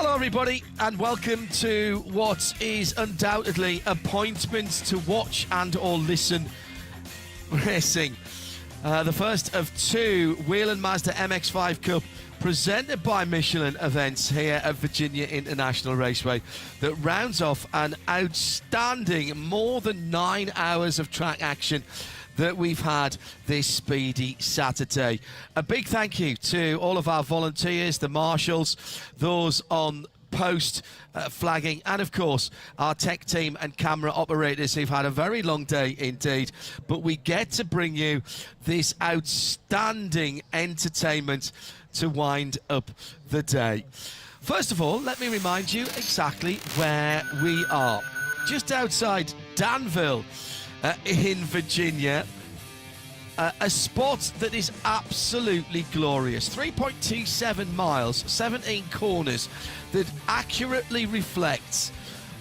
Hello everybody and welcome to what is undoubtedly appointment to watch and or listen racing. The first of two Whelen Mazda MX-5 Cup presented by Michelin events here at Virginia International Raceway that rounds off an outstanding more than 9 hours of track action that we've had this speedy Saturday. A big thank you to all of our volunteers, the marshals, those on post flagging, and of course our tech team and camera operators who've had a very long day indeed. But we get to bring you this outstanding entertainment to wind up the day. First of all, let me remind you exactly where we are. Just outside Danville, in Virginia, a spot that is absolutely glorious. 3.27 miles, 17 corners, that accurately reflects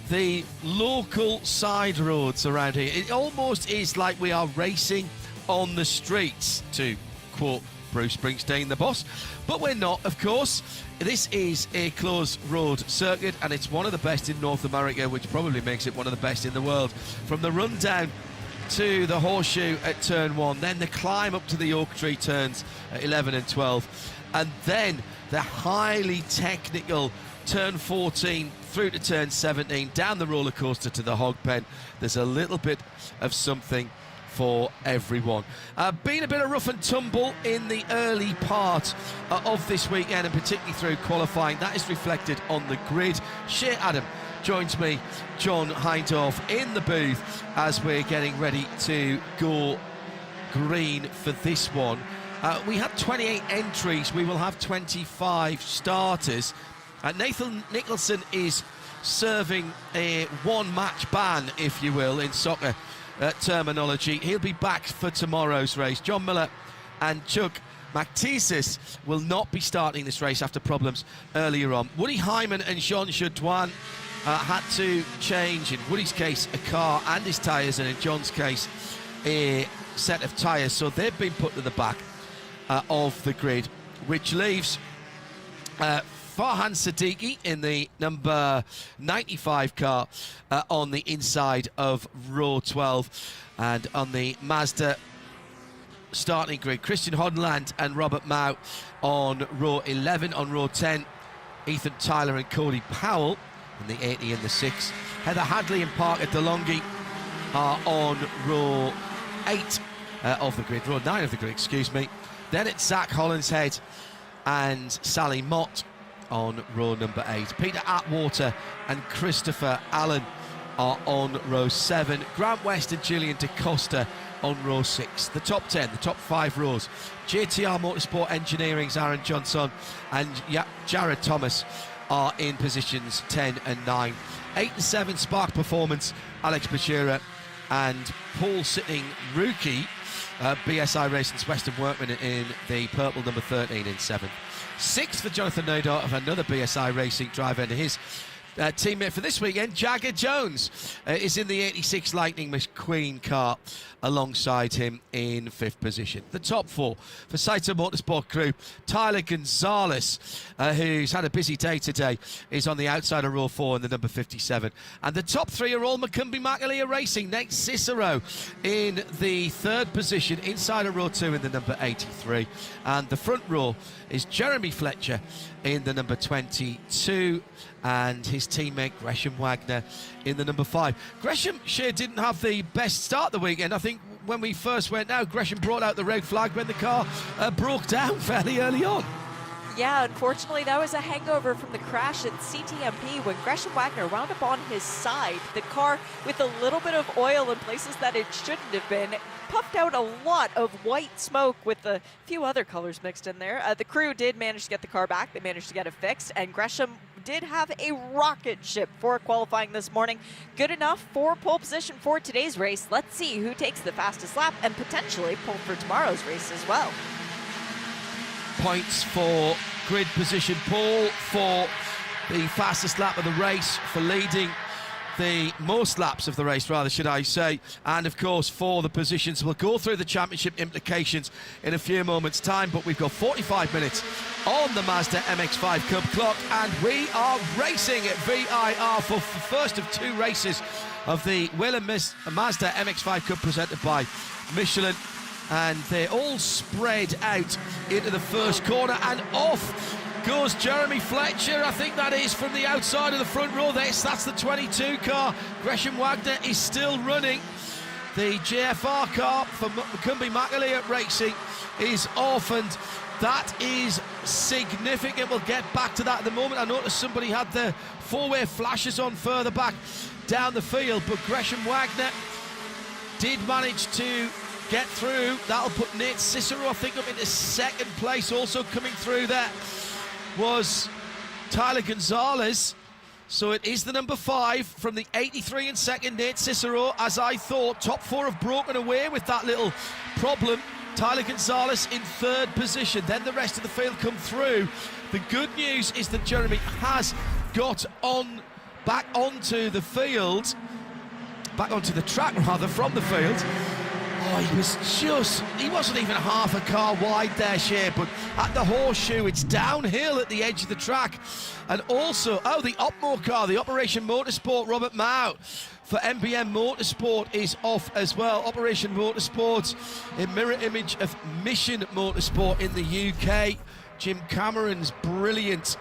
the local side roads around here. It almost is like we are racing on the streets, to quote Bruce Springsteen, the boss. But we're not, of course. This is a closed road circuit, and it's one of the best in North America, which probably makes it one of the best in the world. From the rundown to the horseshoe at turn 1, then the climb up to the oak tree turns at 11 and 12, and then the highly technical turn 14 through to turn 17, down the roller coaster to the hog pen. There's a little bit of something for everyone. Been a bit of rough and tumble in the early part of this weekend, and particularly through qualifying. That is reflected on the grid. Shea Adam joins me, John Hindorf, in the booth as we're getting ready to go green for this one. We had 28 entries. We will have 25 starters. Nathan Nicholson is serving a one-match ban, if you will, in soccer terminology. He'll be back for tomorrow's race. John Miller and Chuck Mactesis will not be starting this race after problems earlier on. Woody Hyman and Jean Jourdouin had to change, in Woody's case, a car and his tyres, and in John's case, a set of tyres. So they've been put to the back of the grid, which leaves Farhan Siddiqui in the number 95 car on the inside of row 12, and on the Mazda starting grid, Christian Hodland and Robert Mao on row 11. On row 10, Ethan Tyler and Cody Powell in the 80 and the 6. Heather Hadley and Parker DeLonghi are on row 8 of the grid, row 9 of the grid, excuse me. Then it's Zach Hollinshead and Sally Mott on row number 8. Peter Atwater and Christopher Allen are on row 7. Grant West and Julian DaCosta on row 6. The top 10, the top 5 rows: JTR Motorsport Engineering's Aaron Johnson and Jared Thomas are in positions 10 and 9. 8 and 7, Spark Performance, Alex Bashira and Paul Sitting, rookie, BSI Racing's Western Workman in the purple number 13 in 7th. 6th for Jonathan Nader of another BSI Racing driver, and his teammate for this weekend, Jagger Jones, is in the 86 Lightning McQueen car alongside him in 5th position. The top 4 for Saito Motorsport crew: Tyler Gonzalez, who's had a busy day today, is on the outside of row 4 in the number 57. And the top 3 are all McCumbee Macalia Racing. Nate Cicero in the 3rd position inside of row 2 in the number 83. And the front row is Jeremy Fletcher in the number 22, and his teammate Gresham Wagner in the number 5. Gresham didn't have the best start the weekend. I think when we first went out, Gresham brought out the red flag when the car broke down fairly early on. Yeah, unfortunately, that was a hangover from the crash at CTMP when Gresham Wagner wound up on his side. The car, with a little bit of oil in places that it shouldn't have been, puffed out a lot of white smoke with a few other colors mixed in there. The crew did manage to get the car back. They managed to get it fixed, and Gresham did have a rocket ship for qualifying this morning. Good enough for pole position for today's race. Let's see who takes the fastest lap and potentially pole for tomorrow's race as well. Points for grid position pole, for the fastest lap of the race, for leading the most laps of the race, rather, should I say, and of course for the positions. We'll go through the championship implications in a few moments' time, but we've got 45 minutes on the Mazda MX-5 Cup clock, and we are racing at VIR for the first of two races of the Whelen Mazda MX-5 Cup presented by Michelin, and they're all spread out into the first corner, and off goes Jeremy Fletcher, I think that is, from the outside of the front row. That's the 22 car. Gresham Wagner is still running. The JFR car for Michelin Racing is off, and that is significant. We'll get back to that at the moment. I noticed somebody had their four-way flashes on further back down the field, but Gresham Wagner did manage to get through. That'll put Nate Cicero, I think, up into second place. Also coming through there was Tyler Gonzalez, so it is the number 5 from the 83 in second, Nate Cicero. As I thought, top 4 have broken away with that little problem. Tyler Gonzalez in third position, then the rest of the field come through. The good news is that Jeremy has got back onto the track rather, from the field. Oh, he wasn't even half a car wide there, Shea, but at the horseshoe, it's downhill at the edge of the track. And also, the Opmo car, the Operation Motorsport, Robert Mao for MBM Motorsport is off as well. Operation Motorsport, a mirror image of Mission Motorsport in the UK. Jim Cameron's brilliant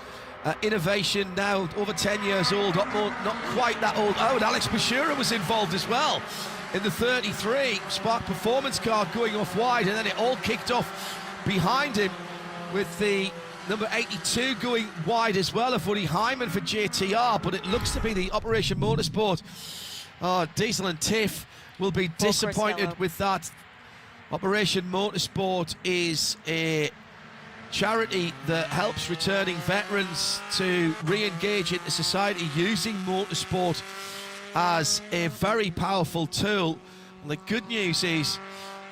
innovation, now over 10 years old. Opmo, not quite that old. Oh, and Alex Bashura was involved as well in the 33 Spark Performance car going off wide, and then it all kicked off behind him with the number 82 going wide as well of Woody Hyman for JTR, but it looks to be the Operation Motorsport. Diesel and Tiff will be disappointed with that. Operation Motorsport is a charity that helps returning veterans to re-engage into society using motorsport as a very powerful tool. And the good news is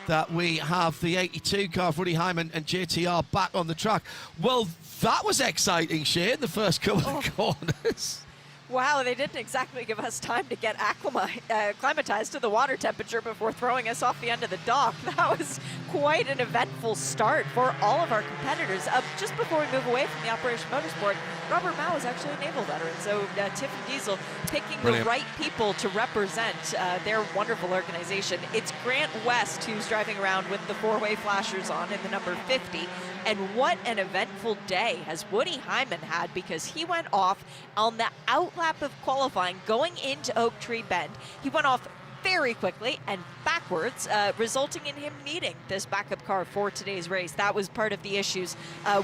that we have the 82 car of Woody Hyman and JTR back on the track. Well, that was exciting, Shane, the first couple of corners. Wow, they didn't exactly give us time to get acclimatized to the water temperature before throwing us off the end of the dock. That was quite an eventful start for all of our competitors. Just before we move away from the Operation Motorsport, Robert Mao is actually a naval veteran, so Tiff and Diesel picking the right people to represent their wonderful organization. It's Grant West who's driving around with the four-way flashers on in the number 50. And what an eventful day has Woody Hyman had, because he went off on the outlap of qualifying going into Oak Tree Bend. He went off very quickly and backwards, resulting in him needing this backup car for today's race. That was part of the issues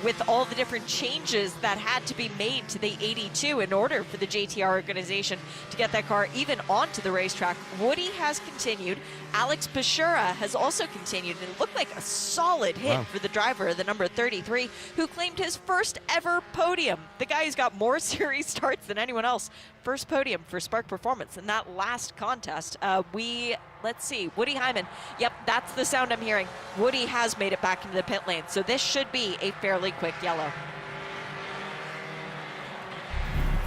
with all the different changes that had to be made to the 82 in order for the JTR organization to get that car even onto the racetrack. Woody has continued. Alex Bashura has also continued, and it looked like a solid hit for the driver, the number 33, who claimed his first ever podium. The guy who's got more series starts than anyone else. First podium for Spark Performance in that last contest. Let's see, Woody Hyman. Yep, that's the sound I'm hearing. Woody has made it back into the pit lane, so this should be a fairly quick yellow.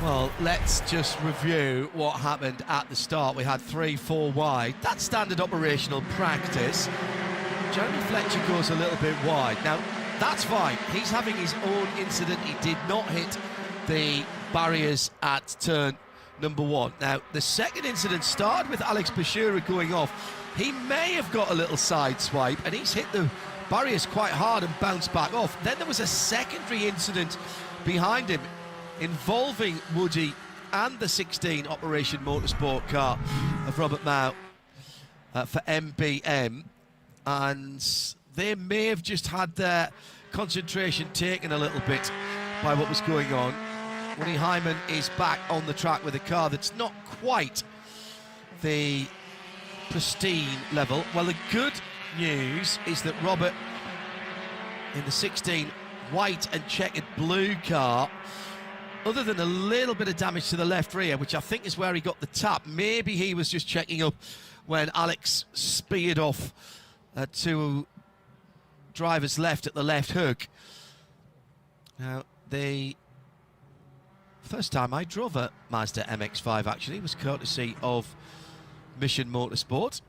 Well, let's just review what happened at the start. We had 3-4 wide. That's standard operational practice. Jeremy Fletcher goes a little bit wide. Now, that's fine. He's having his own incident. He did not hit the barriers at turn number 1. Now, the second incident started with Alex Bashura going off. He may have got a little side swipe, and he's hit the barriers quite hard and bounced back off. Then there was a secondary incident behind him involving Woody and the 16 Operation Motorsport car of Robert Mao for MBM, and they may have just had their concentration taken a little bit by what was going on. Woody Hyman is back on the track with a car that's not quite the pristine level. Well, the good news is that Robert, in the 16 white and checkered blue car, other than a little bit of damage to the left rear, which I think is where he got the tap, maybe he was just checking up when Alex speared off to driver's left at the left hook. Now, the First time I drove a Mazda MX-5 actually was courtesy of Michelin Motorsports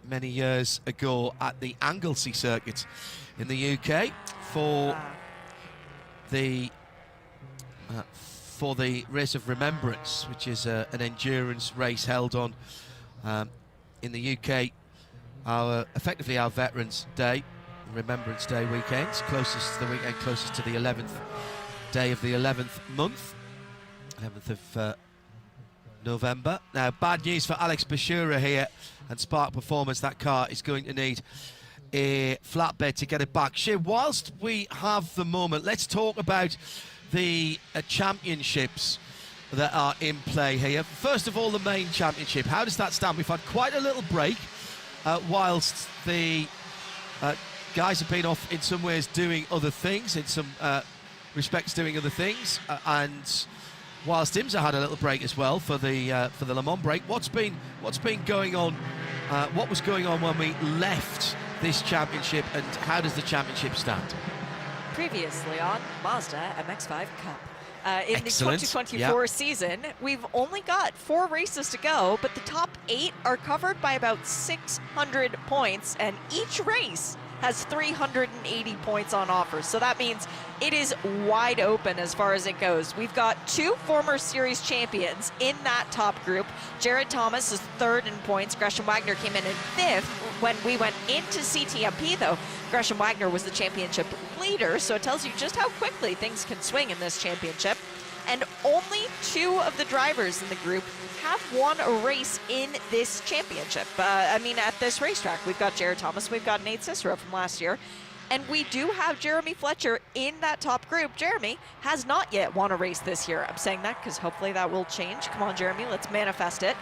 many years ago at the Anglesey circuit in the UK for the Race of Remembrance, which is an endurance race held on in the UK, effectively our Veterans Day, Remembrance Day weekends, closest to the weekend closest to the 11th day of the 11th month, 11th of November. Now, bad news for Alex Bashura here and Spark Performance. That car is going to need a flatbed to get it back. Shay, whilst we have the moment, let's talk about the championships that are in play here. First of all, the main championship. How does that stand? We've had quite a little break whilst the guys have been off in some ways doing other things, in some respects doing other things, and whilst IMSA had a little break as well for the Le Mans break. What's been going on? What was going on when we left this championship, and how does the championship stand? Previously on Mazda MX-5 Cup. In Excellent. the 2024 season, we've only got 4 races to go, but the top 8 are covered by about 600 points, and each race has 380 points on offer. So that means it is wide open as far as it goes. We've got 2 former series champions in that top group. Jared Thomas is 3rd in points. Gresham Wagner came in 5th. When we went into CTMP, though, Gresham Wagner was the championship leader, so it tells you just how quickly things can swing in this championship. And only 2 of the drivers in the group have won a race in this championship. I mean, at this racetrack, we've got Jared Thomas, we've got Nate Cicero from last year, and we do have Jeremy Fletcher in that top group. Jeremy has not yet won a race this year. I'm saying that because hopefully that will change. Come on, Jeremy, let's manifest it.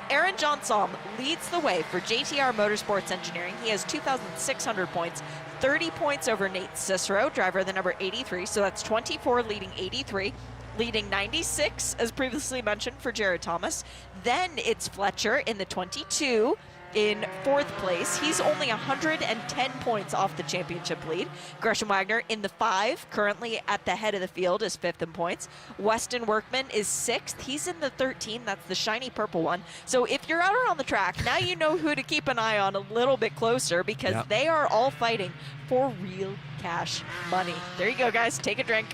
Aaron Johnson leads the way for JTR Motorsports Engineering. He has 2,600 points, 30 points over Nate Cicero, driver the number 83, so that's 24 leading 83. Leading 96, as previously mentioned, for Jared Thomas. Then it's Fletcher in the 22 in 4th place. He's only 110 points off the championship lead. Gresham Wagner in the 5, currently at the head of the field, is 5th in points. Weston Workman is 6th. He's in the 13. That's the shiny purple one. So if you're out around the track, now you know who to keep an eye on a little bit closer, because they are all fighting for real cash money. There you go, guys. Take a drink.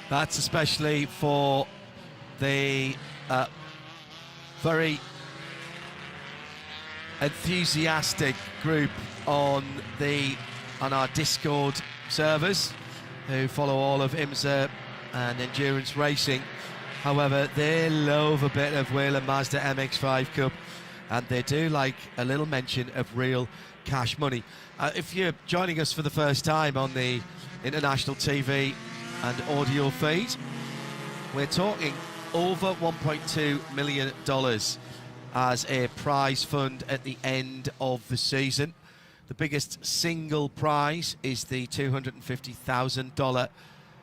That's especially for the very enthusiastic group on our Discord servers who follow all of IMSA and endurance racing. However, they love a bit of Whelen Mazda MX-5 Cup, and they do like a little mention of real cash money. If you're joining us for the first time on the international TV and audio feed, we're talking over $1.2 million as a prize fund at the end of the season. The biggest single prize is the $250,000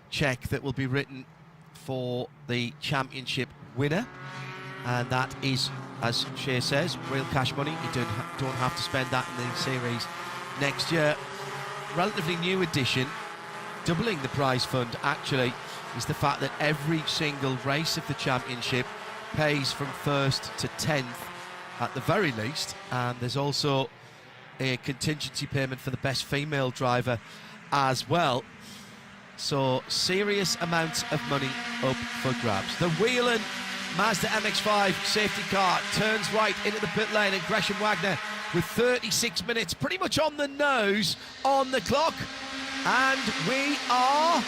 check that will be written for the championship winner, and that is, as Shay says, real cash money. You don't have to spend that in the series next year. Relatively new addition, doubling the prize fund actually, is the fact that every single race of the championship pays from 1st to 10th at the very least, and there's also a contingency payment for the best female driver as well. So serious amounts of money up for grabs. The Whelen Mazda MX-5 safety car turns right into the pit lane, and Gresham Wagner with 36 minutes pretty much on the nose on the clock. And we are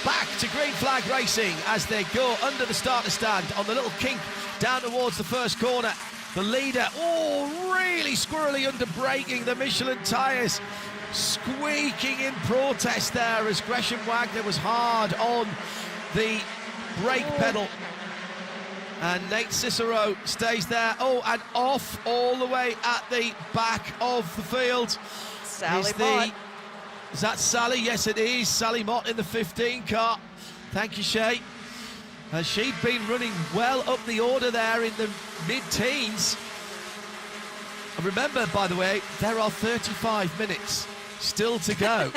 back to green flag racing as they go under the starter stand on the little kink down towards the first corner. The leader, really squirrely under braking. The Michelin tyres squeaking in protest there as Gresham Wagner was hard on the brake pedal. And Nate Cicero stays there. And off all the way at the back of the field. Sally Mott. Is that Sally? Yes, it is. Sally Mott in the 15 car. Thank you, Shay. She'd been running well up the order there in the mid-teens. And remember, by the way, there are 35 minutes still to go.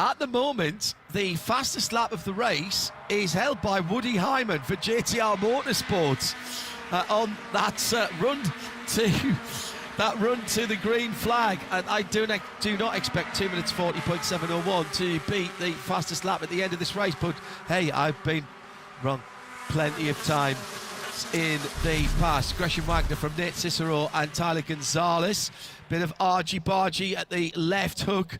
At the moment, the fastest lap of the race is held by Woody Hyman for JTR Motorsports on that run to the green flag. And I do not expect 2 minutes 40.701 to beat the fastest lap at the end of this race. But hey, I've been wrong plenty of time in the past. Gresham Wagner from Nate Cicero and Tyler Gonzalez. Bit of argy-bargy at the left hook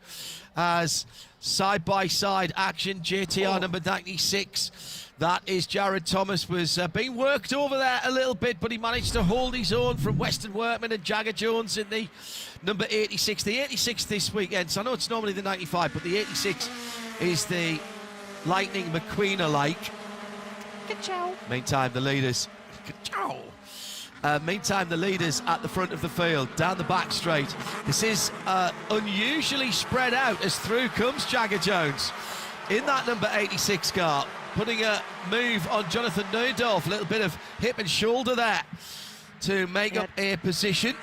as side-by-side action. JTR number 96. That is Jared Thomas, was being worked over there a little bit, but he managed to hold his own from Weston Workman and Jagger Jones in the number 86. The 86 this weekend, so I know it's normally the 95, but the 86 is the Lightning McQueen-alike. Ka-chow. Meantime, the leaders... Ka-chow. Meantime, the leaders at the front of the field, down the back straight. This is unusually spread out as through comes Jagger Jones in that number 86 car, putting a move on Jonathan Neudorf, a little bit of hip and shoulder there to make up a position.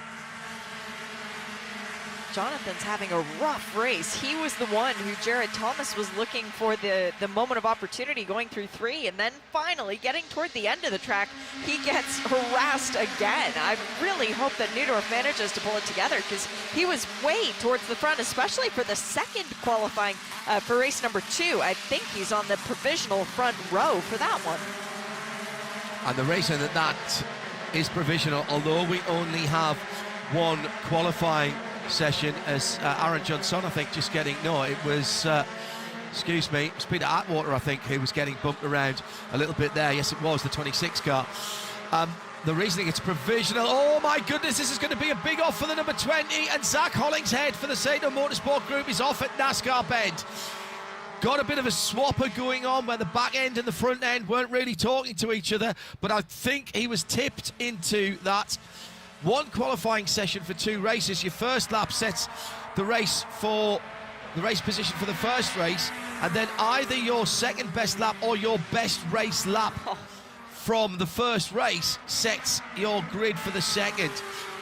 Jonathan's having a rough race. He was the one who Jared Thomas was looking for the moment of opportunity going through 3, and then finally getting toward the end of the track, he gets harassed again. I really hope that Neudorf manages to pull it together, because he was way towards the front, especially for the second qualifying for race number 2. I think he's on the provisional front row for that one. And the reason that is provisional, although we only have one qualifying session, as Aaron Johnson, I think, just getting, no, it was, excuse me, Peter Atwater, I think, who was getting bumped around a little bit there. Yes, it was the 26 car. The reasoning, it's provisional. Oh my goodness, this is going to be a big off for the number 20, and Zach Hollingshead for the Sato Motorsport Group is off at NASCAR Bend. Got a bit of a swapper going on where the back end and the front end weren't really talking to each other, but I think he was tipped into that. One qualifying session for 2 races. Your first lap sets the race position for the first race, and then either your second best lap or your best race lap from the first race sets your grid for the second.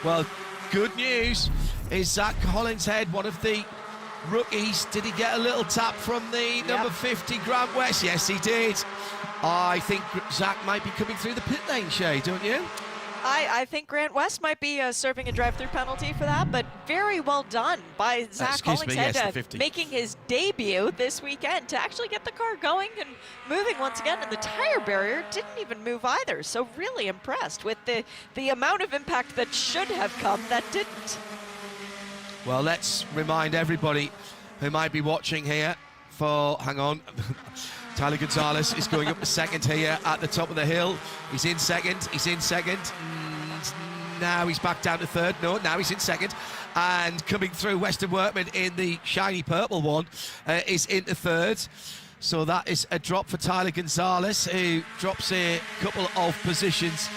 Well, good news is Zach Hollingshead, one of the rookies. Did he get a little tap from the number 50 Grant West? Yes, he did. I think Zach might be coming through the pit lane, Shay, don't you? I think Grant West might be serving a drive-through penalty for that, but very well done by Zach Hollingshead, making his debut this weekend to actually get the car going and moving once again, and the tire barrier didn't even move either, so really impressed with the amount of impact that should have come that didn't. Well, let's remind everybody who might be watching here for, hang on, Tyler Gonzalez is going up to second here at the top of the hill. He's in second. Now he's back down to third. No, now he's in second. And coming through, Weston Workman in the shiny purple one is into third. So that is a drop for Tyler Gonzalez, who drops a couple of positions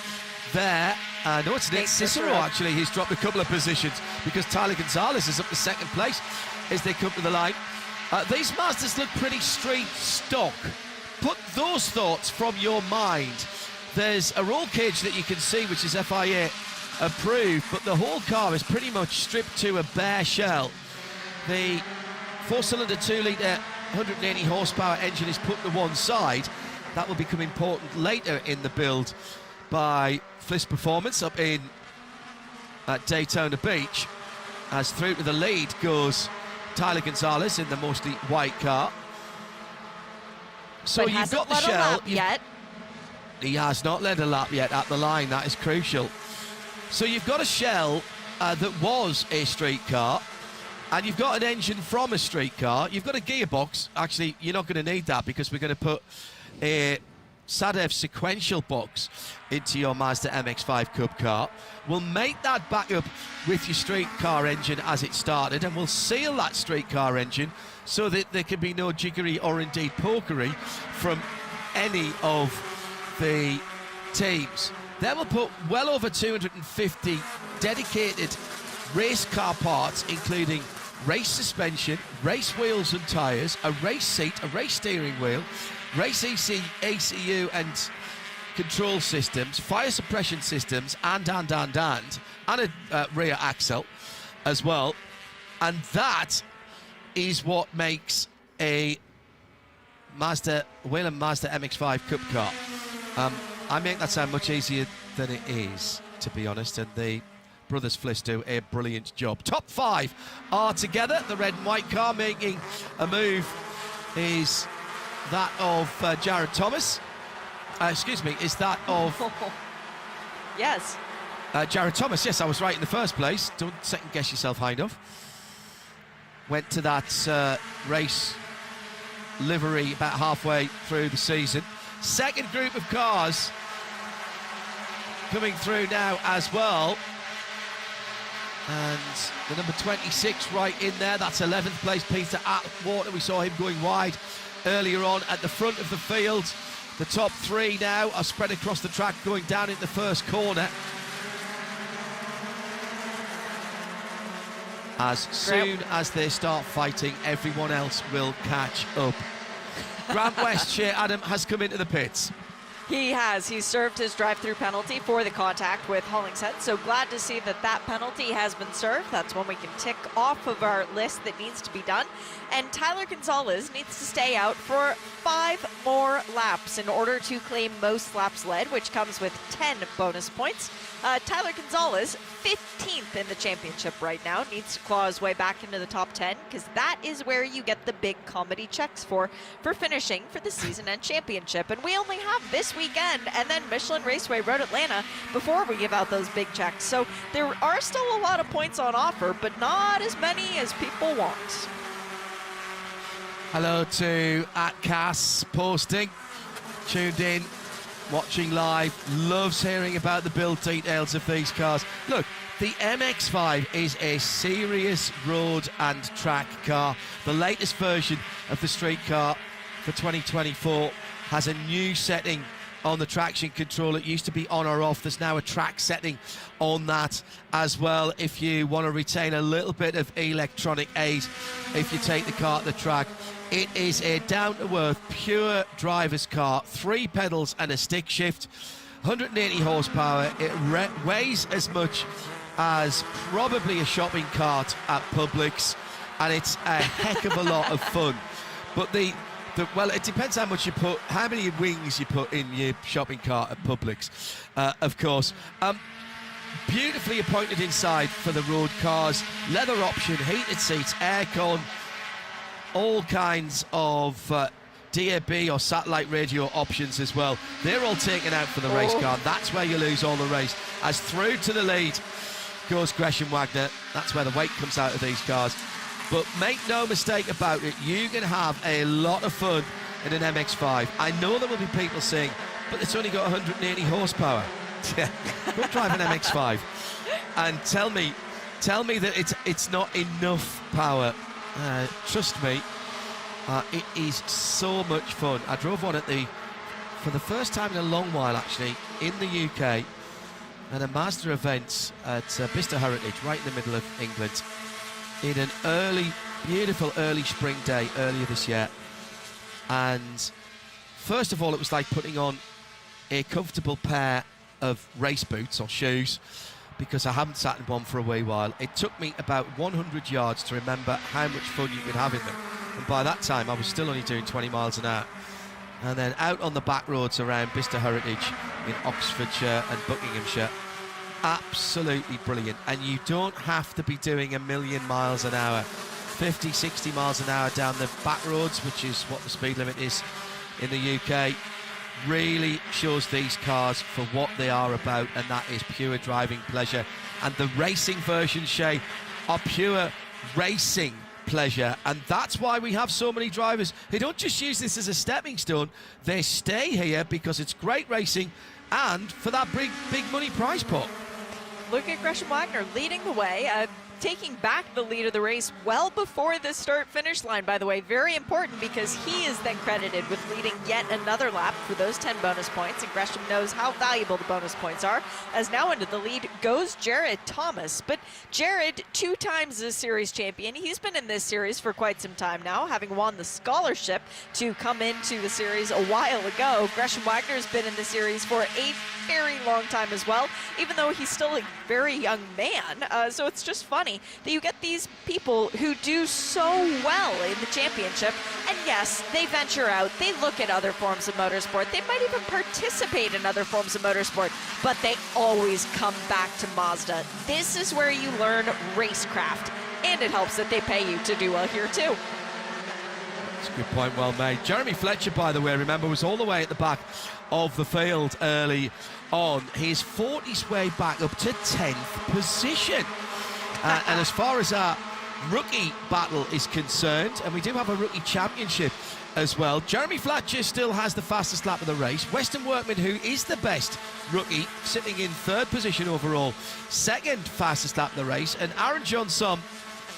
there. No, it's Nate Cicero, actually. He's dropped a couple of positions because Tyler Gonzalez is up to second place as they come to the line. These Mazdas look pretty straight stock. Put those thoughts from your mind. There's a roll cage that you can see, which is FIA approved, but the whole car is pretty much stripped to a bare shell. The 4-cylinder 2-litre 180 horsepower engine is put to one side. That will become important later in the build by Flis Performance up in Daytona Beach. As through to the lead goes Tyler Gonzalez in the mostly white car. So but you've got the shell. Lap yet. He has not led a lap yet at the line. That is crucial. So you've got a shell that was a street car, and you've got an engine from a street car. You've got a gearbox. Actually, you're not going to need that because we're going to put a SADEV sequential box into your Mazda MX-5 Cup car. We'll make that back up with your street car engine as it started, and we'll seal that street car engine so that there can be no jiggery or indeed pokery from any of the teams. Then we'll put well over 250 dedicated race car parts, including race suspension, race wheels and tyres, a race seat, a race steering wheel, race ECU and control systems, fire suppression systems, and a rear axle as well. And that is what makes a Whelen Mazda MX-5 Cup car. I make that sound much easier than it is, to be honest, and the brothers Flis do a brilliant job. Top 5 are together. The red and white car making a move is that of Jared Thomas. Is that of... Yes. Jared Thomas, yes, I was right in the first place. Don't second guess yourself, Hindhoff. Went to that race livery about halfway through the season. Second group of cars coming through now as well. And the number 26 right in there, that's 11th place Peter Atwater. We saw him going wide earlier on at the front of the field. The top 3 now are spread across the track going down in the first corner. As soon as they start fighting, everyone else will catch up. Grant West, Shea Adam, has come into the pits. He has. He served his drive-through penalty for the contact with Hollingshead, so glad to see that that penalty has been served. That's one we can tick off of our list that needs to be done. And Tyler Gonzalez needs to stay out for 5 more laps in order to claim most laps led, which comes with 10 bonus points. Tyler Gonzalez, 15th in the championship right now, needs to claw his way back into the top 10, because that is where you get the big comedy checks for finishing for the season end championship. And we only have this weekend and then Michelin Raceway Road Atlanta before we give out those big checks. So there are still a lot of points on offer, but not as many as people want. Hello to @Cass posting, tuned in, watching live, loves hearing about the build details of these cars. Look, the MX-5 is a serious road and track car. The latest version of the street car for 2024 has a new setting on the traction control. It used to be on or off. There's now a track setting on that as well, if you want to retain a little bit of electronic aid if you take the car to the track. It is a down-to-earth, pure driver's car, 3 pedals and a stick shift, 180 horsepower. It weighs as much as probably a shopping cart at Publix, and it's a heck of a lot of fun. But well, it depends how many wings you put in your shopping cart at Publix, of course. Beautifully appointed inside for the road cars, leather option, heated seats, aircon, all kinds of DAB or satellite radio options as well. They're all taken out for the race car. That's where you lose all the race. As through to the lead goes Gresham Wagner. That's where the weight comes out of these cars. But make no mistake about it, you can have a lot of fun in an MX-5. I know there will be people saying, but it's only got 180 horsepower. Yeah, go drive an MX-5 and tell me that it's not enough power. Trust me, it is so much fun. I drove one for the first time in a long while, actually, in the UK, at a Mazda event at Bicester Heritage, right in the middle of England, in an beautiful early spring day earlier this year. And first of all, it was like putting on a comfortable pair of race boots or shoes, because I haven't sat in one for a wee while. It took me about 100 yards to remember how much fun you could have in them. And by that time, I was still only doing 20 miles an hour. And then out on the back roads around Bicester Heritage in Oxfordshire and Buckinghamshire, absolutely brilliant. And you don't have to be doing 1,000,000 miles an hour. 50, 60 miles an hour down the back roads, which is what the speed limit is in the UK. Really shows these cars for what they are about, and that is pure driving pleasure. And the racing versions, Shay, are pure racing pleasure, and that's why we have so many drivers who don't just use this as a stepping stone. They stay here because it's great racing and for that big money prize pot. Look at Gresham Wagner leading the way, taking back the lead of the race well before the start-finish line, by the way. Very important, because he is then credited with leading yet another lap for those 10 bonus points, and Gresham knows how valuable the bonus points are, as now into the lead goes Jared Thomas. But Jared, 2 times a series champion. He's been in this series for quite some time now, having won the scholarship to come into the series a while ago. Gresham Wagner has been in the series for a very long time as well, even though he's still a very young man. So it's just funny funny that you get these people who do so well in the championship, and yes, they venture out, they look at other forms of motorsport, they might even participate in other forms of motorsport, but they always come back to Mazda. This is where you learn racecraft, and it helps that they pay you to do well here too. That's a good point, well made. Jeremy Fletcher, by the way, remember, was all the way at the back of the field early on. He's fought his way back up to 10th position. And as far as our rookie battle is concerned, and we do have a rookie championship as well, Jeremy Fletcher still has the fastest lap of the race. Weston Workman, who is the best rookie, sitting in 3rd position overall, 2nd fastest lap of the race. And Aaron Johnson,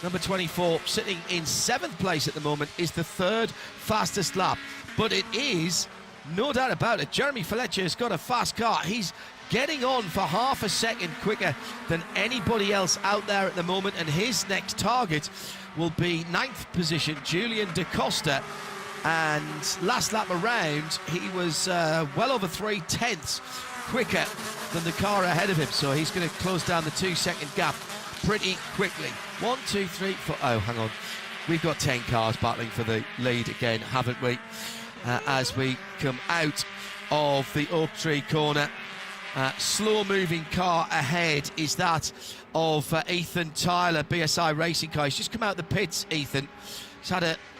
number 24, sitting in 7th place at the moment, is the 3rd fastest lap. But it is, no doubt about it, Jeremy Fletcher has got a fast car. He's getting on for half a second quicker than anybody else out there at the moment, and his next target will be 9th position, Julian DaCosta. And last lap around, he was well over 3/10 quicker than the car ahead of him, so he's going to close down the 2-second gap pretty quickly. 1, 2, 3, 4. Oh, hang on. We've got 10 cars battling for the lead again, haven't we? As we come out of the Oak Tree corner. Slow-moving car ahead is that of Ethan Tyler, BSI Racing car. He's just come out of the pits, Ethan.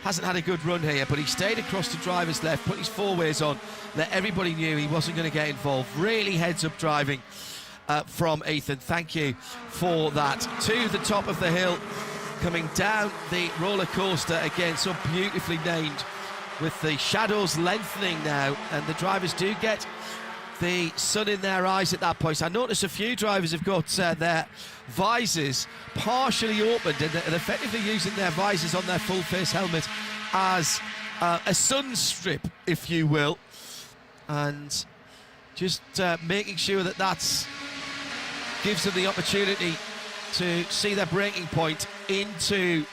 Hasn't had a good run here, but he stayed across the driver's left, put his 4-ways on, let everybody knew he wasn't going to get involved. Really heads-up driving from Ethan. Thank you for that. To the top of the hill, coming down the roller coaster again, so beautifully named, with the shadows lengthening now, and the drivers do get the sun in their eyes at that point. I notice a few drivers have got their visors partially opened and effectively using their visors on their full face helmet as a sun strip, if you will, and just making sure that that's gives them the opportunity to see their braking point into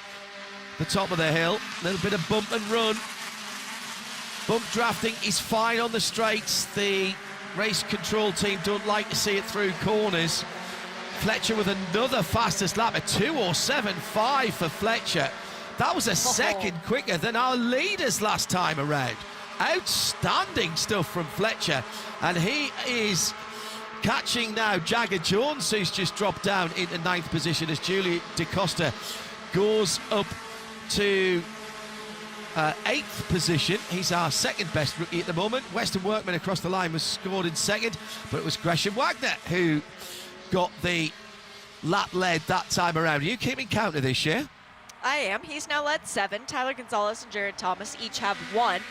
the top of the hill. A little bit of bump and run. Bump drafting is fine on the straights. The race control team don't like to see it through corners. Fletcher with another fastest lap, a 2:07.5 for Fletcher. That was a second quicker than our leaders last time around. Outstanding stuff from Fletcher, and he is catching now Jagger Jones, who's just dropped down into 9th position as Julie DaCosta goes up to 8th position. He's our 2nd best rookie at the moment. Weston Workman across the line was scored in 2nd, but it was Gresham Wagner who got the lap lead that time around. Are you keeping count of this year? I am. He's now led 7. Tyler Gonzalez and Jared Thomas each have 1.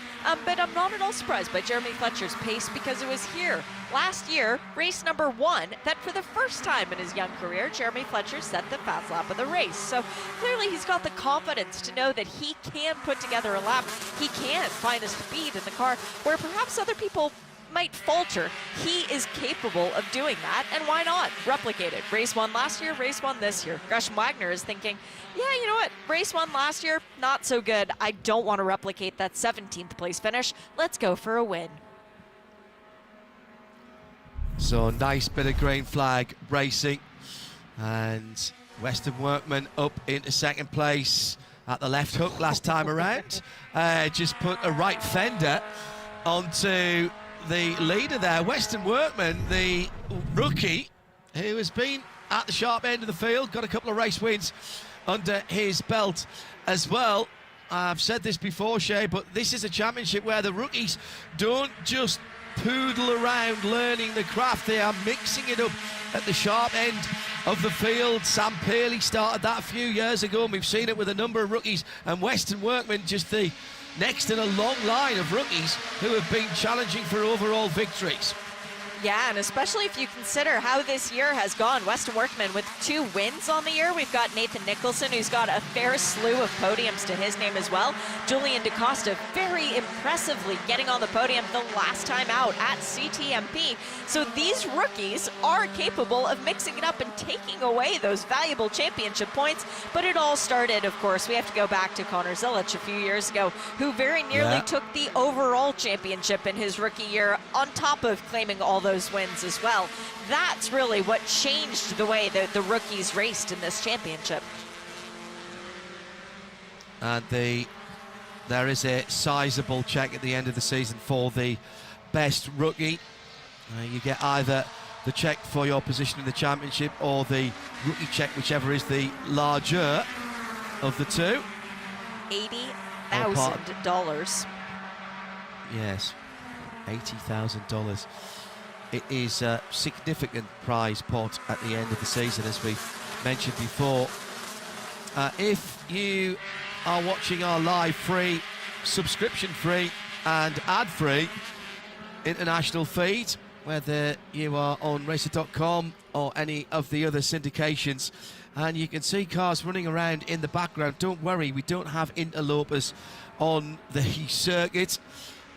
But I'm not at all surprised by Jeremy Fletcher's pace, because it was here last year, race number 1, that for the first time in his young career, Jeremy Fletcher set the fast lap of the race. So clearly he's got the confidence to know that he can put together a lap. He can find the speed in the car where perhaps other people might falter. He is capable of doing that, and why not replicate it? Race 1 last year, race 1 this year. Gresham Wagner is thinking, yeah, you know what, race 1 last year, not so good. I don't want to replicate that 17th place finish. Let's go for a win. So nice bit of green flag racing, and Weston Workman up into 2nd place at the left hook last time around. Just put a right fender onto the leader there. Weston Workman, the rookie, who has been at the sharp end of the field, got a couple of race wins under his belt as well. I've said this before, Shay, but this is a championship where the rookies don't just poodle around learning the craft. They are mixing it up at the sharp end of the field. Sam Paley started that a few years ago, and we've seen it with a number of rookies, and Weston Workman just the next in a long line of rookies who have been challenging for overall victories. Yeah, and especially if you consider how this year has gone. Weston Workman with 2 wins on the year. We've got Nathan Nicholson, who's got a fair slew of podiums to his name as well. Julian DaCosta very impressively getting on the podium the last time out at CTMP. So these rookies are capable of mixing it up and taking away those valuable championship points. But it all started, of course, we have to go back to Connor Zilic a few years ago, who very nearly took the overall championship in his rookie year, on top of claiming all the those wins as well. That's really what changed the way that the rookies raced in this championship. And there is a sizable check at the end of the season for the best rookie. You get either the check for your position in the championship or the rookie check, whichever is the larger of the two. $80,000. Yes, $80,000. It is a significant prize pot at the end of the season, as we mentioned before. If you are watching our live free, subscription-free and ad-free international feed, whether you are on racer.com or any of the other syndications, and you can see cars running around in the background, don't worry, we don't have interlopers on the circuit.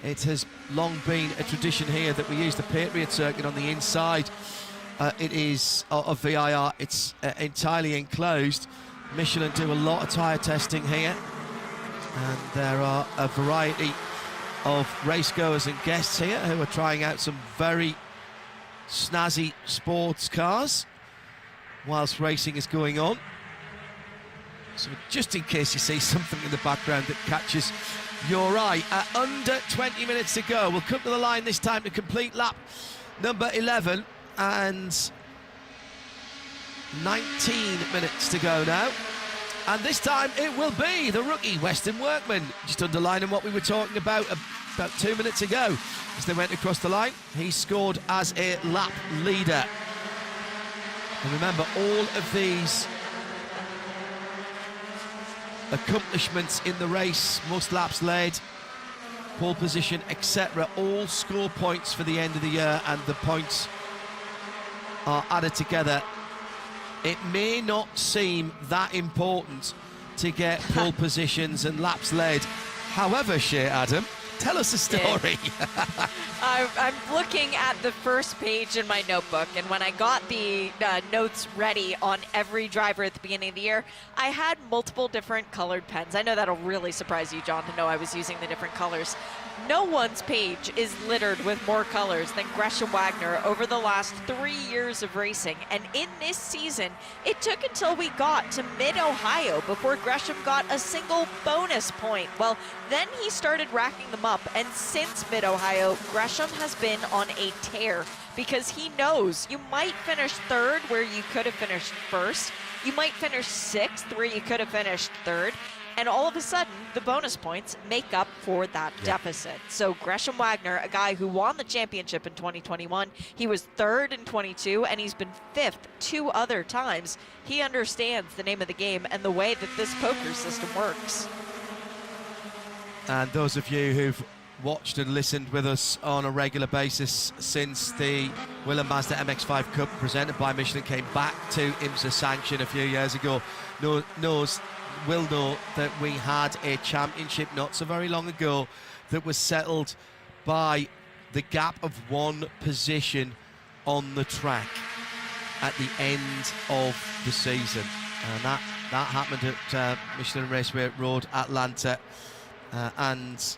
It has long been a tradition here that we use the Patriot circuit on the inside. It is of VIR, it's entirely enclosed. Michelin do a lot of tyre testing here, and there are a variety of racegoers and guests here who are trying out some very snazzy sports cars whilst racing is going on. So just in case you see something in the background that catches your eye, under 20 minutes to go. We'll come to the line this time to complete lap number 11, and 19 minutes to go now. And this time it will be the rookie Weston Workman, just underlining what we were talking about 2 minutes ago as they went across the line. He scored as a lap leader. And remember, all of these accomplishments in the race, most laps led, pole position, etc., all score points for the end of the year, and the points are added together. It may not seem that important to get pole positions and laps led. However, Shea Adam, tell us a story. Yeah. I'm looking at the first page in my notebook, and when I got the notes ready on every driver at the beginning of the year, I had multiple different colored pens. I know that'll really surprise you, John, to know I was using the different colors. No one's page is littered with more colors than Gresham Wagner over the last 3 years of racing. And in this season, it took until we got to mid-Ohio before Gresham got a single bonus point. Well, then he started racking them up, and since mid-Ohio, Gresham has been on a tear, because he knows you might finish third where you could have finished first, you might finish sixth where you could have finished third, and all of a sudden, the bonus points make up for that deficit. So Gresham Wagner, a guy who won the championship in 2021, he was third in 22, and he's been fifth 2 other times. He understands the name of the game and the way that this poker system works. And those of you who've watched and listened with us on a regular basis since the Whelen Mazda MX-5 Cup presented by Michelin came back to IMSA sanction a few years ago will know that we had a championship not so very long ago that was settled by the gap of 1 position on the track at the end of the season. And that happened at Michelin Raceway Road, Atlanta, and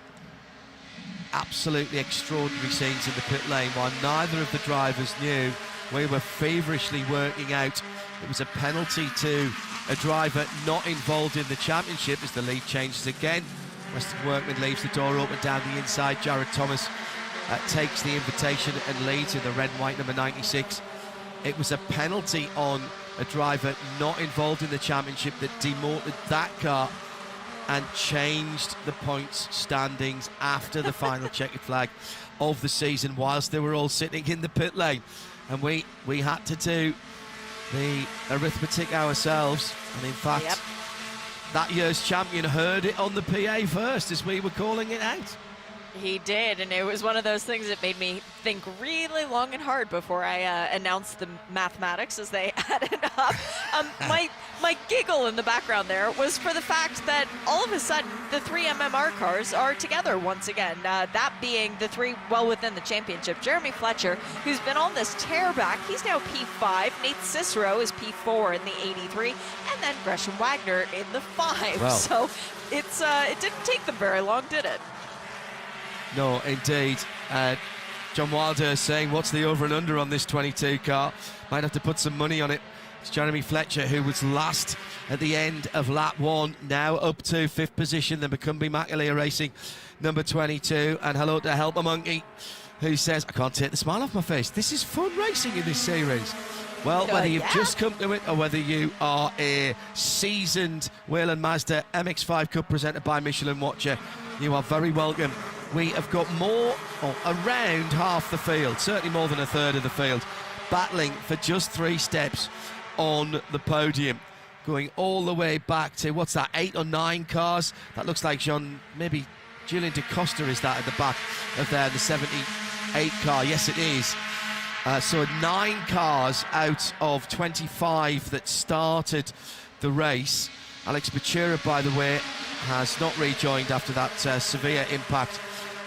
absolutely extraordinary scenes in the pit lane while neither of the drivers knew. We were feverishly working out it was a penalty to a driver not involved in the championship as the lead changes again. Weston Workman leaves the door open down the inside. Jared Thomas takes the invitation and leads in the red and white number 96. It was a penalty on a driver not involved in the championship that demoted that car and changed the points standings after the final checkered flag of the season whilst they were all sitting in the pit lane. And we had to do the arithmetic ourselves, and in fact that year's champion heard it on the PA first as we were calling it out. He did, and it was one of those things that made me think really long and hard before I announced the mathematics as they added up. My giggle in the background there was for the fact that all of a sudden the 3 MMR cars are together once again. That being the 3 well within the championship. Jeremy Fletcher, who's been on this tear back, he's now P5. Nate Cicero is P4 in the 83, and then Gresham Wagner in the 5. Wow. So it didn't take them very long, did it? No, indeed. John Wilder saying, what's the over and under on this 22 car? Might have to put some money on it. It's Jeremy Fletcher, who was last at the end of lap 1, now up to 5th position. The McCumbee Macaleer Racing number 22. And hello to Helper Monkey, who says, I can't take the smile off my face. This is fun racing in this series. Well, whether you've just come to it or whether you are a seasoned Whelen Mazda MX-5 Cup presented by Michelin watcher, you are very welcome. We have got more, or around half the field, certainly more than a third of the field, battling for just 3 steps on the podium. Going all the way back to, what's that, 8 or 9 cars? That looks like maybe Julian DaCosta is that at the back of there, the 78 car. Yes, it is. So 9 cars out of 25 that started the race. Alex Bachura, by the way, has not rejoined after that severe impact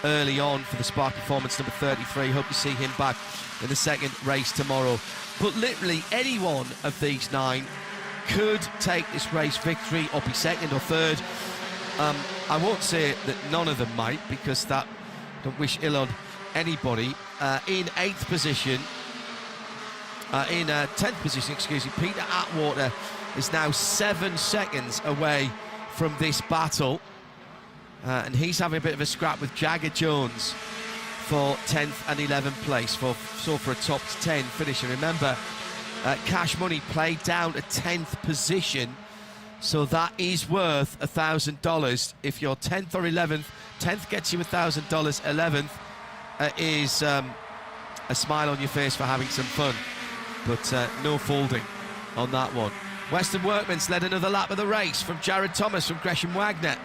early on for the Spark Performance number 33. Hope to see him back in the second race tomorrow. But literally any one of these 9 could take this race victory or be second or third. I won't say that none of them might, because that don't wish ill on anybody. In 8th position, in 10th position, excuse me, Peter Atwater is now 7 seconds away from this battle. And he's having a bit of a scrap with Jagger Jones for 10th and 11th place, for a top 10 finish. And remember, Cash Money played down to 10th position, so that is worth $1,000 if you're 10th or 11th. 10th gets you $1,000, 11th is a smile on your face for having some fun, but no folding on that one. Western Workman's led another lap of the race from Jared Thomas from Gresham Wagner.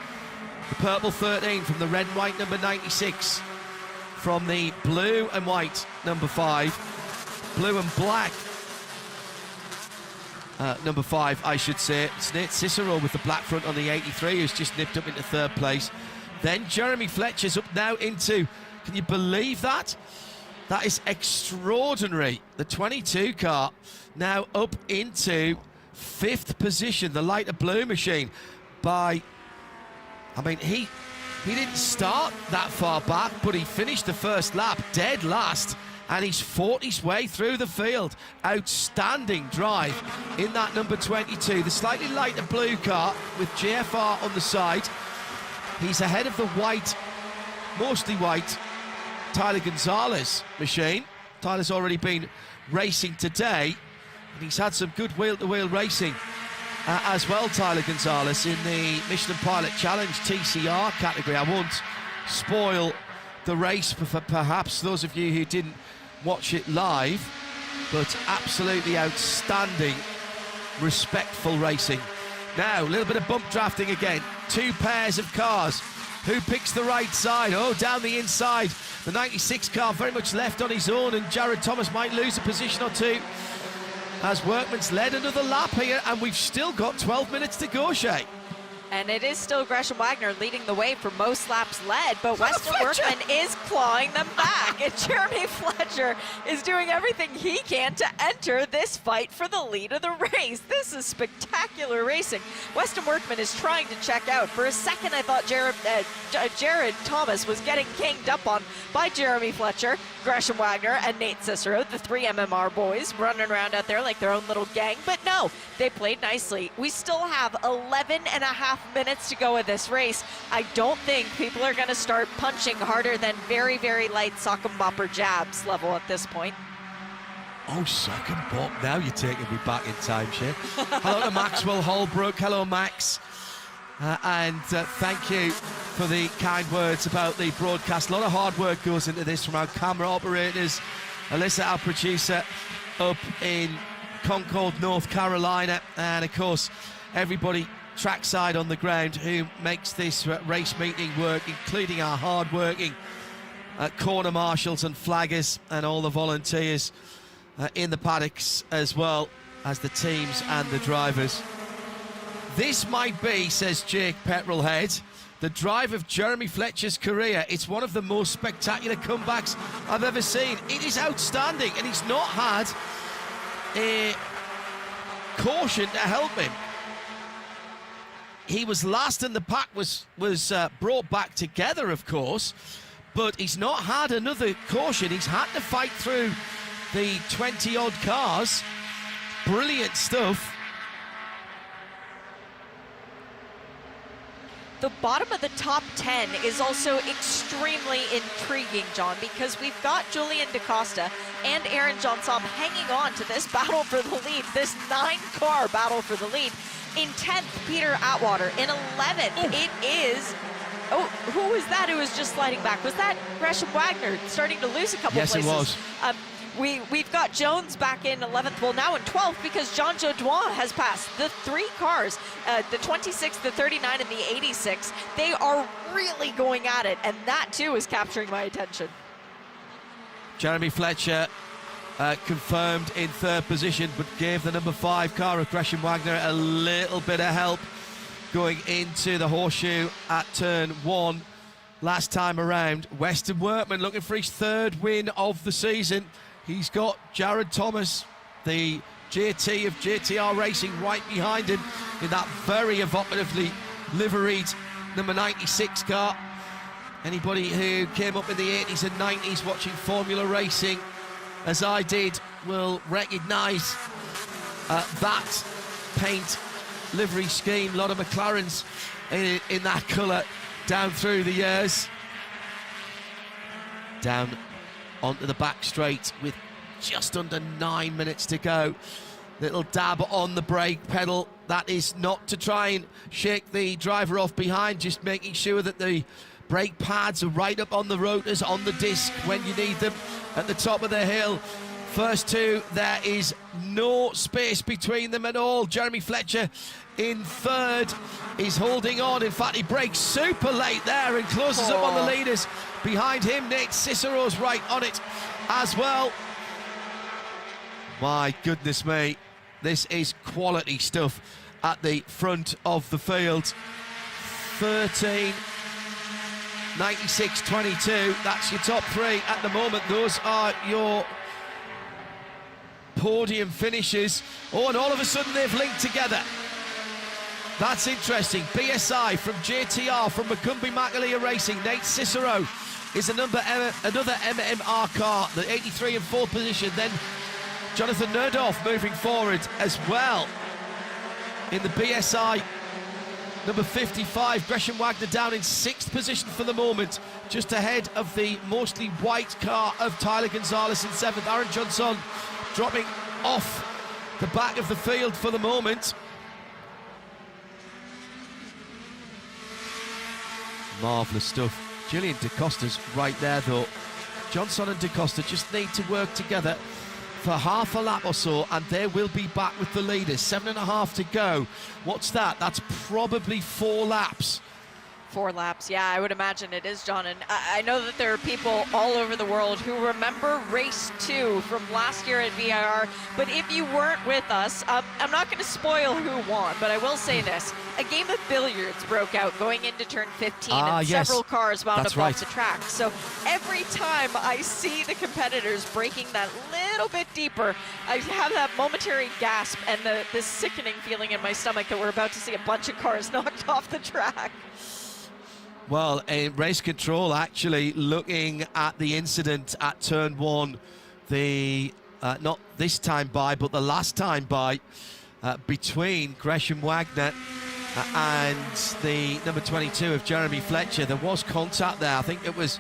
The purple 13 from the red and white number 96, from the blue and white number 5, blue and black number 5, I should say. It's Nate Cicero with the black front on the 83, who's just nipped up into 3rd place. Then Jeremy Fletcher's up now into, can you believe that? That is extraordinary. The 22 car now up into 5th position, the lighter blue machine, by, I mean, he didn't start that far back, but he finished the first lap dead last, and he's fought his way through the field. Outstanding drive in that number 22, the slightly lighter blue car with JFR on the side. He's ahead of the white, mostly white, Tyler Gonzalez machine. Tyler's already been racing today, and he's had some good wheel-to-wheel racing as well, Tyler Gonzalez, in the Michelin Pilot Challenge TCR category. I won't spoil the race for perhaps those of you who didn't watch it live, but absolutely outstanding, respectful racing. Now, a little bit of bump drafting again. 2 pairs of cars. Who picks the right side? Oh, down the inside. The 96 car very much left on his own, and Jared Thomas might lose a position or 2 as Workman's led another lap here, and we've still got 12 minutes to go, Shay. And it is still Gresham Wagner leading the way for most laps led, but Weston Workman is clawing them back. And Jeremy Fletcher is doing everything he can to enter this fight for the lead of the race. This is spectacular racing. Weston Workman is trying to check out. For a second, I thought Jared Thomas was getting ganged up on by Jeremy Fletcher, Gresham Wagner, and Nate Cicero, the 3 MMR boys, running around out there like their own little gang. But no, they played nicely. We still have 11 and a half minutes to go in this race. I don't think people are going to start punching harder than very, very light sock and bopper jabs level at this point. Oh, sock and bop. Now you're taking me back in time, Shane. Hello to Maxwell Holbrook. Hello, Max. Thank you for the kind words about the broadcast. A lot of hard work goes into this from our camera operators. Alyssa, our producer, up in Concord, North Carolina. And, of course, everybody trackside on the ground who makes this race meeting work, including our hard-working corner marshals and flaggers and all the volunteers in the paddocks, as well as the teams and the drivers. This might be, says Jake Petrolhead, the drive of Jeremy Fletcher's career. It's one of the most spectacular comebacks I've ever seen. It is outstanding, and he's not had a caution to help him. He was last, and the pack was brought back together, of course, but he's not had another caution. He's had to fight through the 20-odd cars. Brilliant stuff. The bottom of the top 10 is also extremely intriguing, John, because we've got Julian DaCosta and Aaron Johnson hanging on to this battle for the lead, this 9-car battle for the lead. In 10th, Peter Atwater. In 11th, it is... Oh, who was that who was just sliding back? Was that Gresham Wagner starting to lose a couple places? Yes, it was. We've got Jones back in 11th, well now in 12th, because Jean Jodouin has passed. The 3 cars, the 26, the 39, and the 86, they are really going at it, and that too is capturing my attention. Jeremy Fletcher confirmed in 3rd position, but gave the number 5 car of Gresham Wagner a little bit of help going into the horseshoe at turn 1 last time around. Weston Workman looking for his 3rd win of the season. He's got Jared Thomas, the JT of JTR Racing, right behind him in that very evocatively liveried number 96 car. Anybody who came up in the 80s and 90s watching Formula Racing, as I did, will recognise that paint livery scheme. A lot of McLarens in that colour down through the years. Down onto the back straight with just under 9 minutes to go. Little dab on the brake pedal. That is not to try and shake the driver off behind, just making sure that the brake pads are right up on the rotors, on the disc when you need them at the top of the hill. First 2, there is no space between them at all. Jeremy Fletcher in 3rd is holding on. In fact, he brakes super late there and closes up on the leaders. Behind him, Nate Cicero's right on it as well. My goodness me, this is quality stuff at the front of the field. 13, 96, 22, that's your top 3 at the moment. Those are your podium finishes. Oh, and all of a sudden they've linked together. That's interesting. BSI from JTR, from Macumbi Makalia Racing. Nate Cicero is another MMR car, the 83 in 4th position. Then Jonathan Nerdorf moving forward as well in the BSI number 55. Gresham Wagner down in 6th position for the moment, just ahead of the mostly white car of Tyler Gonzalez in 7th. Aaron Johnson dropping off the back of the field for the moment. Marvellous stuff. Julian DaCosta's right there though. Johnson and DaCosta just need to work together for half a lap or so, and they will be back with the leaders. 7.5 to go. What's that? That's probably 4 laps. 4 laps, yeah, I would imagine it is, John. And I know that there are people all over the world who remember race 2 from last year at VIR, but if you weren't with us, I'm not going to spoil who won, but I will say this. A game of billiards broke out going into turn 15, and yes, several cars wound up right off the track. So every time I see the competitors breaking that little bit deeper, I have that momentary gasp and this sickening feeling in my stomach that we're about to see a bunch of cars knocked off the track. Well, in race control, actually, looking at the incident at turn 1, the not this time by, but the last time by, between Gresham Wagner and the number 22 of Jeremy Fletcher, there was contact there. I think it was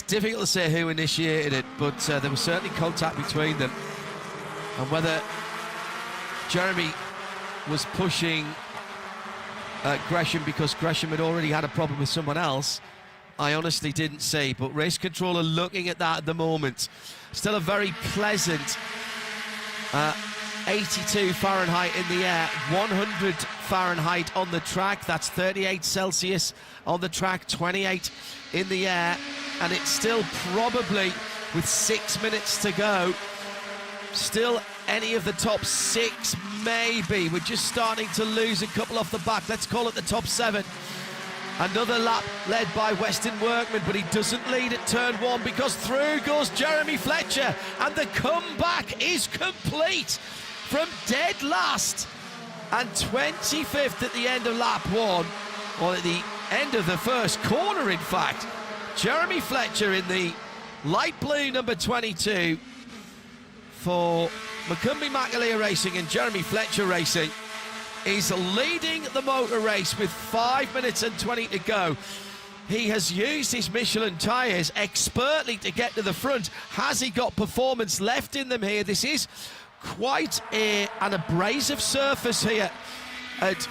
difficult to say who initiated it, but there was certainly contact between them. And whether Jeremy was pushing Gresham because Gresham had already had a problem with someone else, I honestly didn't see. But race controller looking at that at the moment. Still a very pleasant 82 Fahrenheit in the air, 100 Fahrenheit on the track. That's 38 Celsius on the track, 28 in the air, and it's still probably, with 6 minutes to go, still any of the top 6, maybe. We're just starting to lose a couple off the back. Let's call it the top 7. Another lap led by Weston Workman, but he doesn't lead at turn 1 because through goes Jeremy Fletcher, and the comeback is complete from dead last and 25th at the end of lap 1, or at the end of the first corner, in fact. Jeremy Fletcher in the light blue number 22 for Macumbi-Macaleer Racing and Jeremy Fletcher Racing is leading the motor race with 5 minutes and 20 to go. He has used his Michelin tyres expertly to get to the front. Has he got performance left in them here? This is quite an abrasive surface here at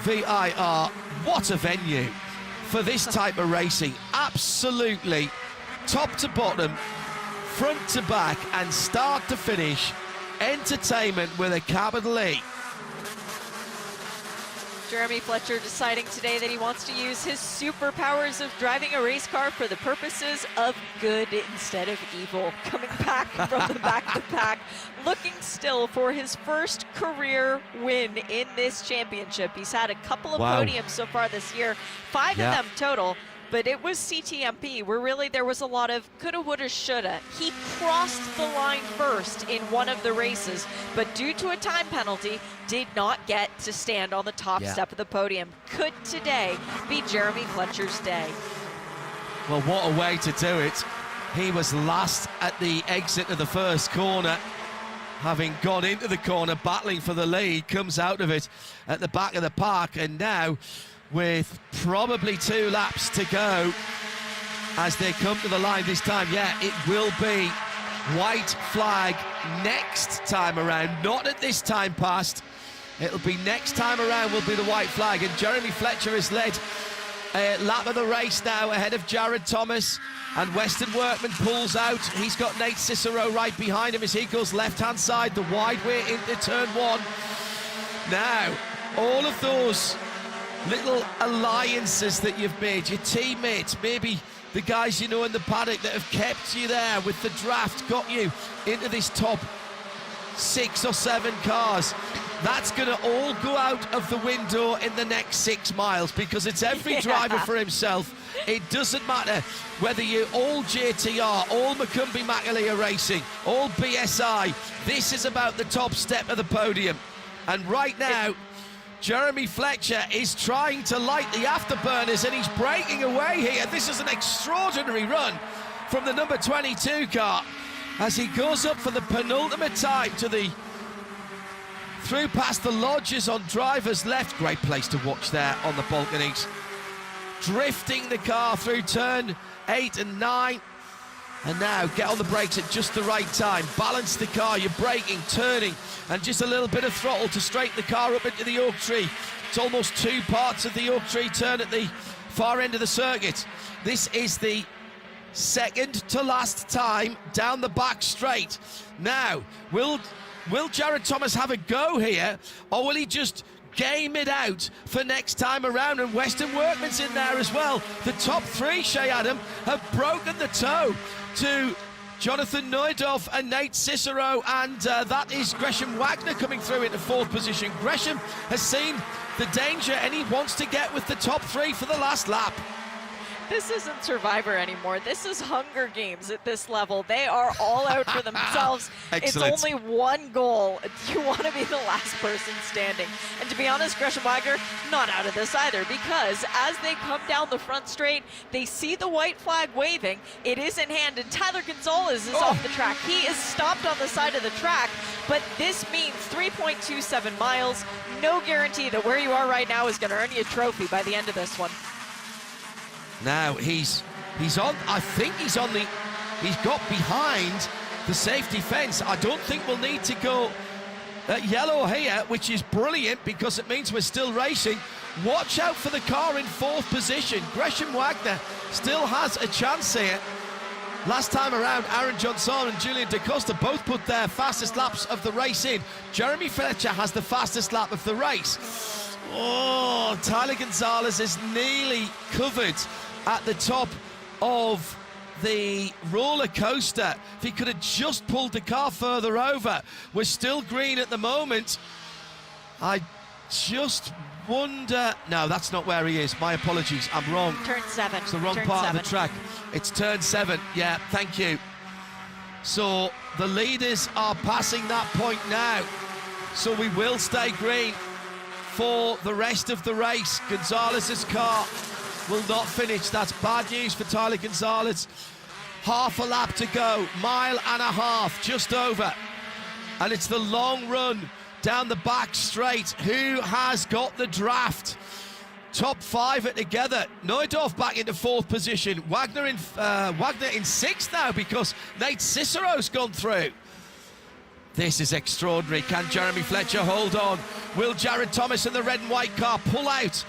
VIR. What a venue for this type of racing. Absolutely top to bottom, front to back, and start to finish, entertainment with a capital E. Jeremy Fletcher deciding today that he wants to use his superpowers of driving a race car for the purposes of good instead of evil. Coming back from the back of the pack, looking still for his first career win in this championship. He's had a couple of podiums so far this year, 5 of them total. But it was CTMP where really there was a lot of coulda, woulda, shoulda. He crossed the line first in one of the races, but due to a time penalty, did not get to stand on the top step of the podium. Could today be Jeremy Fletcher's day? Well, what a way to do it. He was last at the exit of the first corner, having gone into the corner, battling for the lead, comes out of it at the back of the park, and now with probably 2 laps to go as they come to the line this time. Yeah, it will be white flag next time around, not at this time past. It'll be next time around will be the white flag, and Jeremy Fletcher has led a lap of the race now ahead of Jared Thomas, and Weston Workman pulls out. He's got Nate Cicero right behind him as he goes left-hand side, the wide way into turn 1. Now, all of those little alliances that you've made, your teammates, maybe the guys you know in the paddock that have kept you there with the draft, got you into this top 6 or 7 cars, that's going to all go out of the window in the next 6 miles, because it's every driver for himself. It doesn't matter whether you're all JTR, all Macumbi-Macaleer Racing, all BSI. This is about the top step of the podium. And right now, Jeremy Fletcher is trying to light the afterburners, and he's breaking away here. This is an extraordinary run from the number 22 car as he goes up for the penultimate time to the through past the lodges on driver's left. Great place to watch there on the balconies. Drifting the car through turn 8 and 9. And now get on the brakes at just the right time. Balance the car, you're braking, turning, and just a little bit of throttle to straighten the car up into the oak tree. It's almost 2 parts of the oak tree turn at the far end of the circuit. This is the second to last time down the back straight. Now, will Jared Thomas have a go here, or will he just game it out for next time around? And Weston Workman's in there as well. The top 3, Shea Adam, have broken the toe to Jonathan Neudorf and Nate Cicero, and that is Gresham Wagner coming through into 4th position. Gresham has seen the danger and he wants to get with the top 3 for the last lap. This isn't Survivor anymore. This is Hunger Games at this level. They are all out for themselves. It's only one goal. You want to be the last person standing. And to be honest, Gresham Wagner, not out of this either, because as they come down the front straight, they see the white flag waving. It is in hand, and Tyler Gonzalez is off the track. He is stopped on the side of the track, but this means 3.27 miles. No guarantee that where you are right now is going to earn you a trophy by the end of this one. Now he's on, I think he's got behind the safety fence. I don't think we'll need to go yellow here, which is brilliant because it means we're still racing. Watch out for the car in 4th position. Gresham Wagner still has a chance here. Last time around, Aaron Johnson and Julian DaCosta both put their fastest laps of the race in. Jeremy Fletcher has the fastest lap of the race. Oh, Tyler Gonzalez is nearly covered at the top of the roller coaster. If he could have just pulled the car further over. We're still green at the moment. I just wonder... No, that's not where he is. My apologies, I'm wrong. Turn 7. It's the wrong part of the track. It's turn 7. Yeah, thank you. So the leaders are passing that point now. So we will stay green for the rest of the race. Gonzalez's car will not finish. That's bad news for Tyler Gonzalez. Half a lap to go, mile and a half, just over. And it's the long run down the back straight. Who has got the draft? Top 5 are together. Neudorf back into 4th position. Wagner in 6th now because Nate Cicero's gone through. This is extraordinary. Can Jeremy Fletcher hold on? Will Jared Thomas in the red and white car pull out?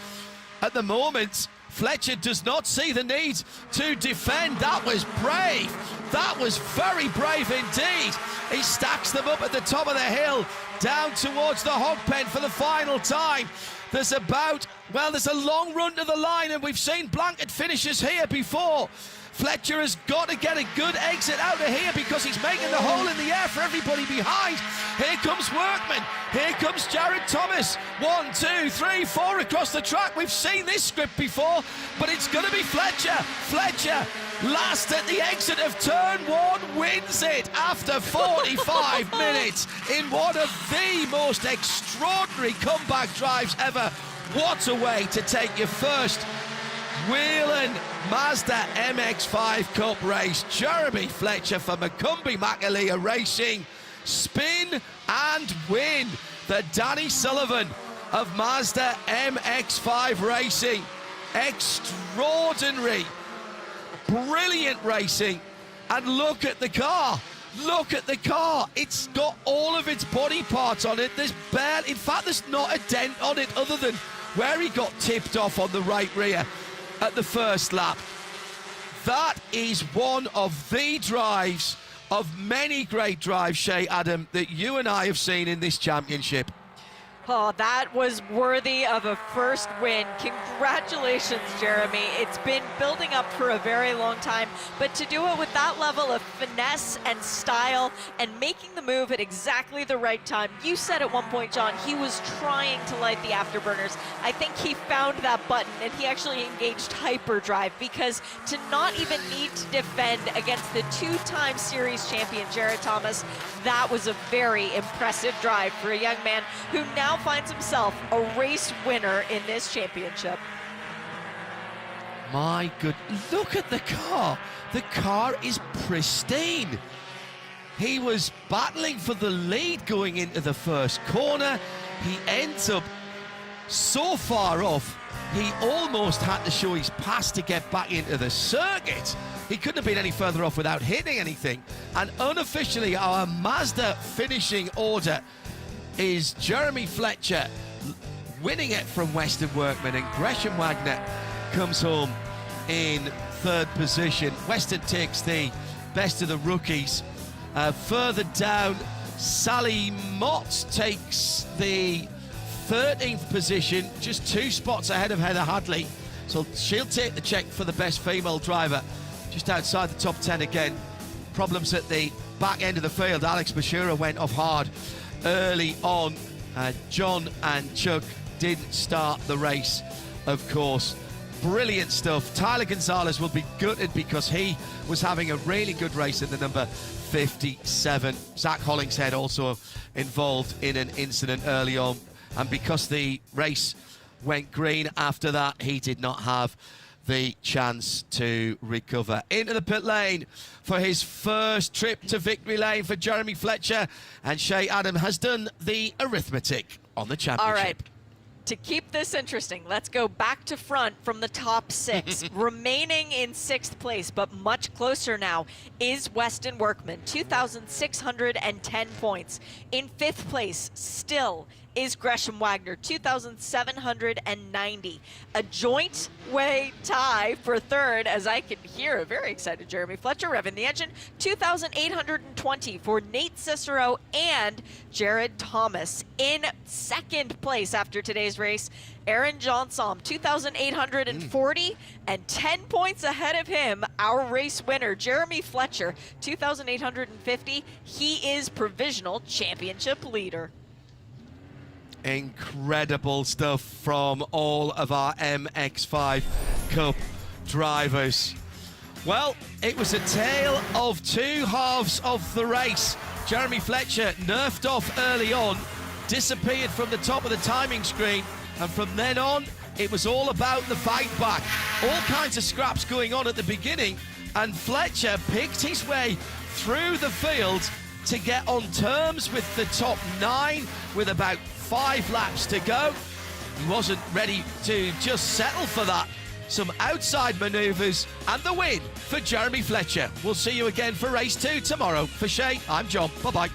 At the moment, Fletcher does not see the need to defend. That was brave. That was very brave indeed. He stacks them up at the top of the hill, down towards the hog pen for the final time. There's a long run to the line, and we've seen blanket finishes here before. Fletcher has got to get a good exit out of here because he's making the hole in the air for everybody behind. Here comes Workman. Here comes Jared Thomas. 1, 2, 3, 4 across the track. We've seen this script before, but it's going to be Fletcher. Fletcher, last at the exit of turn 1, wins it after 45 minutes in one of the most extraordinary comeback drives ever. What a way to take your first Whelen Mazda MX-5 Cup race. Jeremy Fletcher for Macumbi Makalia Racing. Spin and win. The Danny Sullivan of Mazda MX-5 Racing. Extraordinary, brilliant racing. And look at the car. Look at the car. It's got all of its body parts on it. In fact, there's not a dent on it other than where he got tipped off on the right rear at the first lap. That is one of the drives of many great drives, Shea Adam, that you and I have seen in this championship. Oh, that was worthy of a first win. Congratulations, Jeremy. It's been building up for a very long time, but to do it with that level of finesse and style and making the move at exactly the right time. You said at one point, John, he was trying to light the afterburners. I think he found that button and he actually engaged hyperdrive, because to not even need to defend against the 2-time series champion Jared Thomas, that was a very impressive drive for a young man who now finds himself a race winner in this championship. My good, look at the car. The car is pristine. He was battling for the lead going into the first corner. He ends up so far off, he almost had to show his pass to get back into the circuit. He couldn't have been any further off without hitting anything. And unofficially, our Mazda finishing order is Jeremy Fletcher winning it from Weston Workman, and Gresham Wagner comes home in 3rd position. Weston takes the best of the rookies. Further down, Sally Mott takes the 13th position, just 2 spots ahead of Heather Hadley. So she'll take the check for the best female driver, just outside the top 10 again. Problems at the back end of the field. Alex Bashura went off hard early on. John and Chuck did start the race, of course. Brilliant stuff. Tyler Gonzalez will be gutted because he was having a really good race in the number 57. Zach Hollingshead also involved in an incident early on, and because the race went green after that, he did not have the chance to recover. Into the pit lane for his first trip to victory lane for Jeremy Fletcher, and Shea Adam has done the arithmetic on the championship. All right, to keep this interesting, let's go back to front from the top 6. Remaining in 6th place, but much closer now, is Weston Workman, 2,610 points. In 5th place, still, is Gresham Wagner, 2,790. A joint way tie for 3rd, as I can hear a very excited Jeremy Fletcher revving the engine, 2,820 for Nate Cicero and Jared Thomas. In 2nd place after today's race, Aaron Johnson, 2,840, and 10 points ahead of him, our race winner, Jeremy Fletcher, 2,850. He is provisional championship leader. Incredible stuff from all of our MX-5 Cup drivers. Well, it was a tale of 2 halves of the race. Jeremy Fletcher nerfed off early on, disappeared from the top of the timing screen, and from then on, it was all about the fight back. All kinds of scraps going on at the beginning, and Fletcher picked his way through the field to get on terms with the top 9 with about 5 laps to go. He wasn't ready to just settle for that. Some outside manoeuvres and the win for Jeremy Fletcher. We'll see you again for race 2 tomorrow. For Shay, I'm John. Bye-bye.